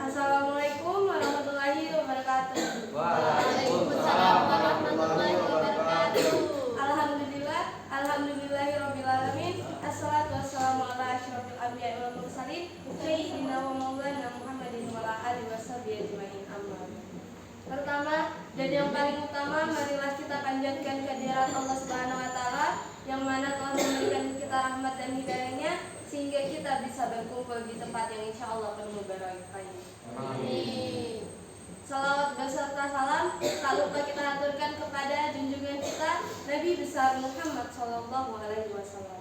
Assalamualaikum warahmatullahi wabarakatuh. Waalaikumsalam warahmatullahi wabarakatuh. Alhamdulillahirabbil alamin. Assalatu wassalamu ala asyrofil anbiya'i wal mursalin sayyidina wa maulana Muhammadin wa ala alihi washabihi ajmain. Amma. Pertama dan yang paling utama, marilah kita panjatkan kehadirat Allah Subhanahu wa taala yang mana telah memberikan kita rahmat dan hidayahnya sehingga kita bisa berkumpul di tempat yang insya Allah penuh barokahnya. Amin. Salawat beserta salam tak lupa kita aturkan kepada junjungan kita Nabi besar Muhammad Sallallahu Alaihi Wasallam.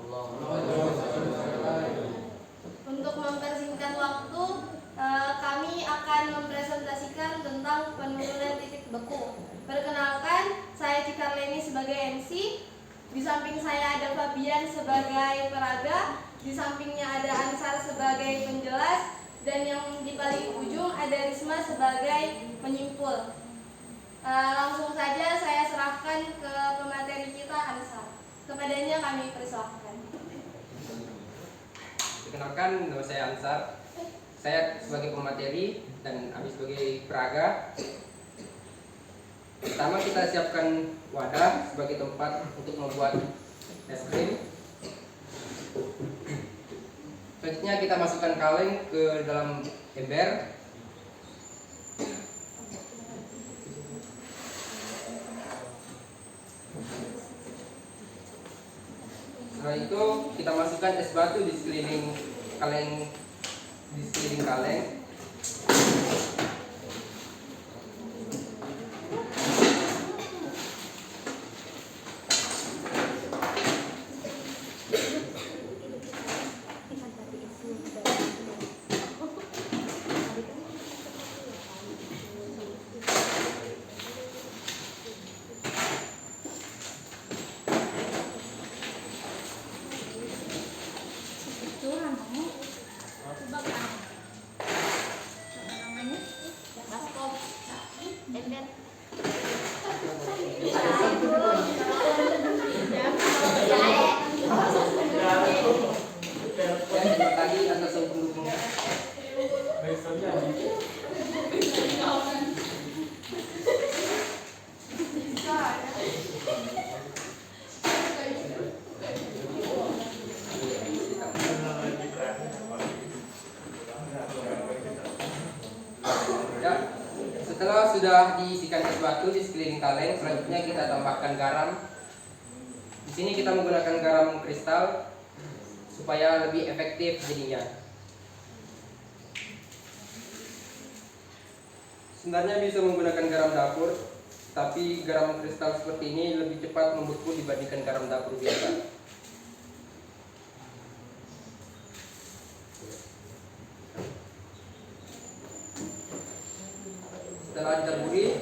Untuk mempersingkat waktu, kami akan mempresentasikan tentang penurunan titik beku. Perkenalkan, saya Cikarleni sebagai MC. Di samping saya ada Fabian sebagai peraga, di sampingnya ada Ansar sebagai penjelas, dan yang di paling ujung ada Risma sebagai penyimpul. Langsung saja saya serahkan ke pemateri kita, Ansar. Kepadanya kami persilahkan. Perkenalkan, nama saya Ansar. Saya sebagai pemateri dan Abi sebagai peraga. Pertama kita siapkan wadah sebagai tempat untuk membuat es krim. Selanjutnya kita masukkan kaleng ke dalam ember. Setelah itu kita masukkan es batu di sekeliling kaleng. Setelah sudah diisikan es batu di sekeliling kaleng, selanjutnya kita tambahkan garam. Di sini kita menggunakan garam kristal supaya lebih efektif jadinya. Sebenarnya bisa menggunakan garam dapur, tapi garam kristal seperti ini lebih cepat membeku dibandingkan garam dapur biasa. Setelah ditaburi,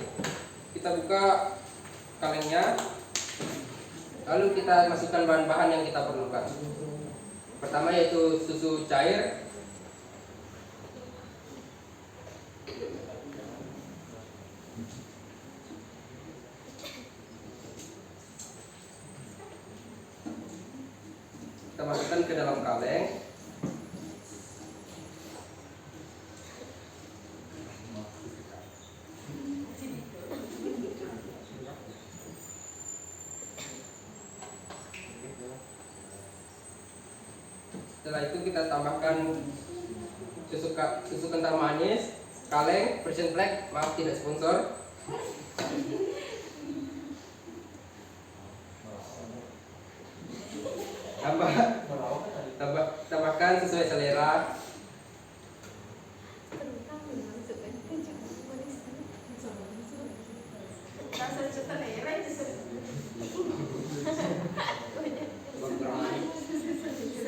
kita buka kalengnya, lalu kita masukkan bahan-bahan yang kita perlukan. Pertama yaitu susu cair, kita masukkan ke dalam kaleng. Setelah itu kita tambahkan susu kental manis, kaleng, Persian Black, maaf tidak sponsor. Tambahkan sesuai selera.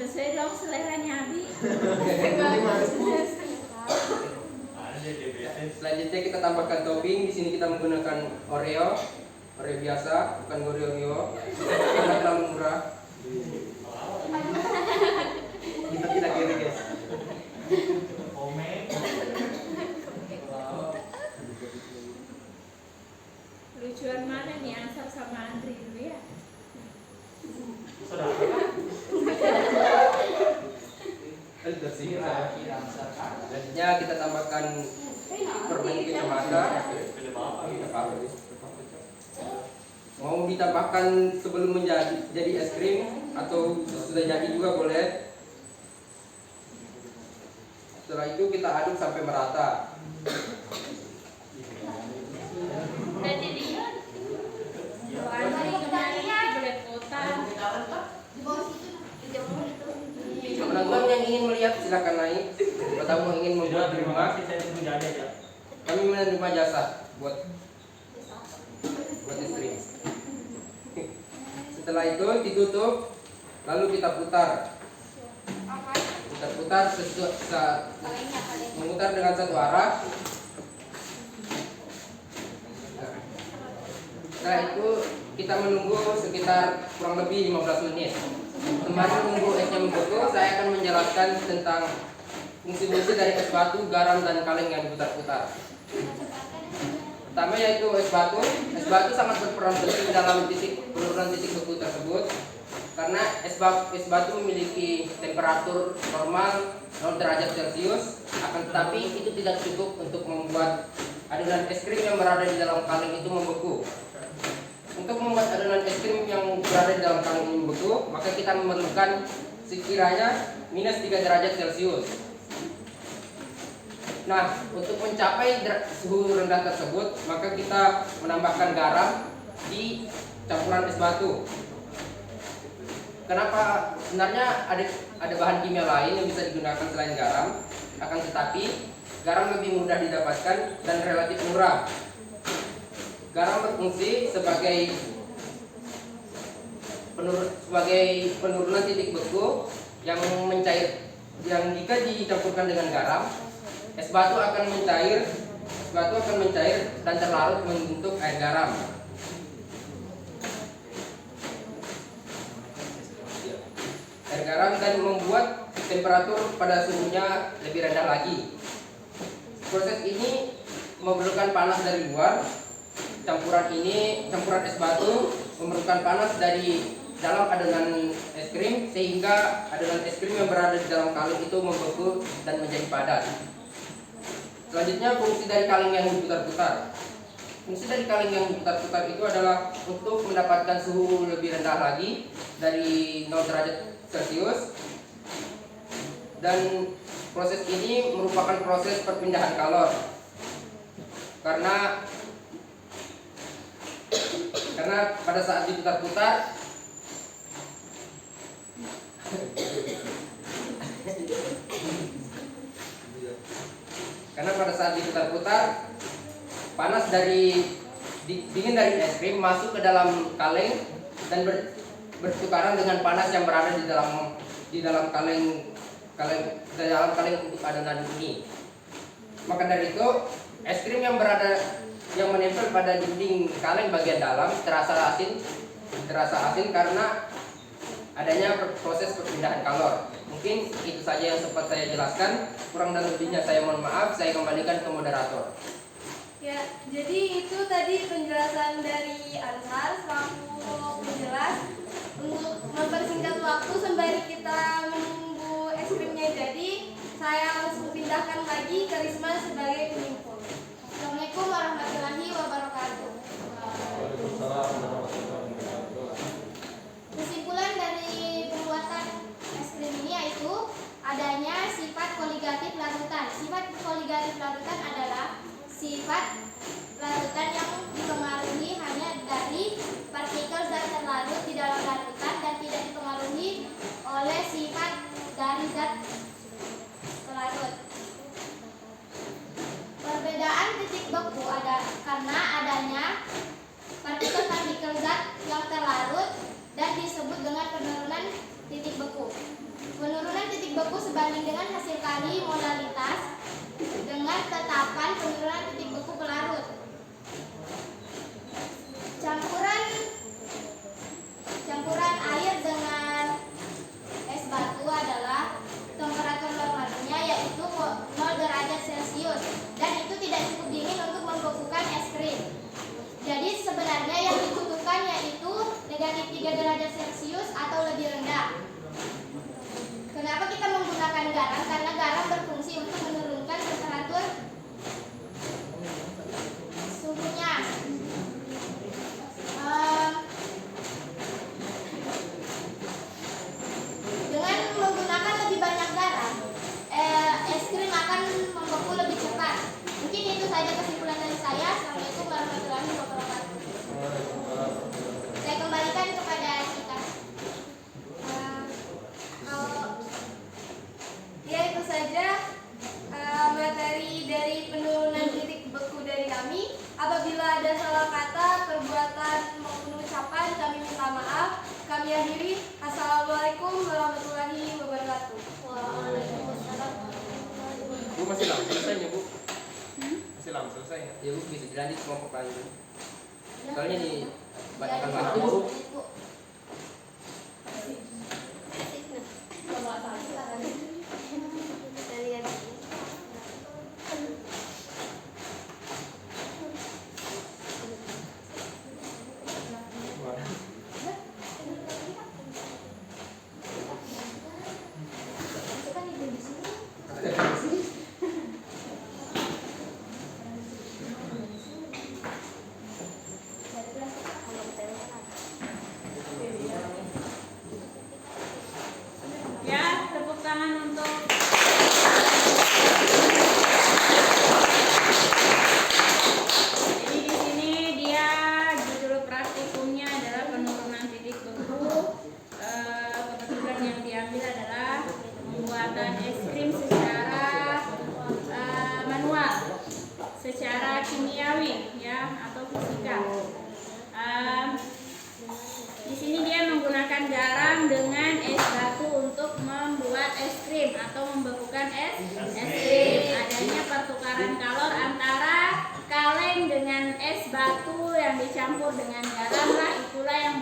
Sesuai dong seleranya Abi. Selanjutnya kita tambahkan topping. Di sini kita menggunakan Oreo biasa, bukan Oreo, karena terlalu murah. Kita tidak kiri guys. Lucuan mana nih Ansar sama Andri dulu ya? Selanjutnya kita tambahkan permen kacamata. Mau ditambahkan sebelum jadi es krim atau sudah jadi juga boleh. Setelah itu kita aduk sampai merata. Andri kemarin belepotan. Penonton yang ingin melihat silakan naik. Kalau kamu ingin membuat di rumah, kami menerima jasa buat es krim. Setelah itu ditutup, lalu kita putar. Kita putar memutar dengan satu arah. Setelah itu kita menunggu sekitar kurang lebih 15 menit. Sembari menunggu esnya membeku, saya akan menjelaskan tentang fungsi-fungsi dari es batu, garam, dan kaleng yang diputar-putar. Pertama yaitu es batu. Es batu sangat berperan penting dalam penurunan titik beku tersebut, karena es batu memiliki temperatur normal 0 derajat Celcius. Akan tetapi itu tidak cukup untuk membuat adonan es krim yang berada di dalam kaleng itu membeku. Untuk membuat adonan es krim yang berada di dalam kaleng ini membeku, maka kita memerlukan sekiranya minus 3 derajat Celcius. Nah, untuk mencapai suhu rendah tersebut, maka kita menambahkan garam di campuran es batu. Kenapa? Sebenarnya ada bahan kimia lain yang bisa digunakan selain garam, akan tetapi garam lebih mudah didapatkan dan relatif murah. Garam berfungsi sebagai penurunan titik beku yang mencair, yang jika dicampurkan dengan garam, es batu akan mencair dan terlarut membentuk air garam. Air garam dan membuat temperatur pada suhunya lebih rendah lagi. Proses ini memerlukan panas dari luar. Campuran es batu memerlukan panas dari dalam adonan es krim, sehingga adonan es krim yang berada di dalam kaleng itu membeku dan menjadi padat. Selanjutnya, fungsi dari kaleng yang diputar-putar. Fungsi dari kaleng yang diputar-putar itu adalah untuk mendapatkan suhu lebih rendah lagi dari 0 derajat Celcius, dan proses ini merupakan proses perpindahan kalor karena pada saat diputar-putar panas dingin dari es krim masuk ke dalam kaleng dan bertukaran dengan panas yang berada di dalam kaleng untuk adonan ini. Maka dari itu, es krim yang menempel pada dinding kaleng bagian dalam terasa asin karena adanya proses perpindahan kalor. Mungkin itu saja yang sempat saya jelaskan. Kurang dan lebihnya saya mohon maaf. Saya kembalikan ke moderator. Ya, jadi itu tadi penjelasan dari Ansar selaku penjelas. Untuk mempersingkat waktu sembari kita menunggu es krimnya jadi, saya langsung pindahkan lagi ke Risma sebagai penyimpul. Assalamualaikum warahmatullahi wabarakatuh. Kesimpulan dari pembuatan es krim ini yaitu adanya sifat koligatif larutan. Sifat koligatif larutan adalah sifat larutan yang dipengaruhi hanya dari partikel zat terlarut di dalam larutan dan tidak dipengaruhi dan dengan hasil kali modalitas dengan tetapan penurunan titik beku pelarut. Campuran air dengan es batu adalah temperatur normalnya yaitu 0 derajat Celcius dan itu tidak cukup dingin untuk membekukan es krim. Jadi sebenarnya yang dibutuhkan yaitu negatif 3 derajat Celcius atau lebih rendah. Kenapa kita menggunakan garam? Karena garam berfungsi untuk menurunkan temperatur suhunya. Dengan menggunakan lebih banyak garam, es krim akan membeku lebih cepat. Mungkin itu saja kesimpulan dari saya. Assalamualaikum warahmatullahi wabarakatuh. Saya kembalikan kepada kita. Ya, itu saja materi dari penurunan titik beku dari kami. Apabila ada salah kata, perbuatan maupun ucapan, kami minta maaf. Kami akhiri. Assalamualaikum warahmatullahi wabarakatuh. Waalaikumsalam. Bu masih lama selesainya Bu? Masih lama selesainya? Ya Bu, bisa dilanjut kelompok lain. Soalnya di banyakkan Ya, waktu. Bu. Ya, tepuk tangan untuk jadi di sini dia judul praktikumnya adalah penurunan titik beku. Kebetulan yang diambil adalah pembuatan es krim secara manual, secara kimiawi ya atau fisika. Di sini dia menggunakan garam dengan es batu untuk membuat es krim atau membekukan es krim. Adanya pertukaran kalor antara kaleng dengan es batu yang dicampur dengan garam lah, itulah yang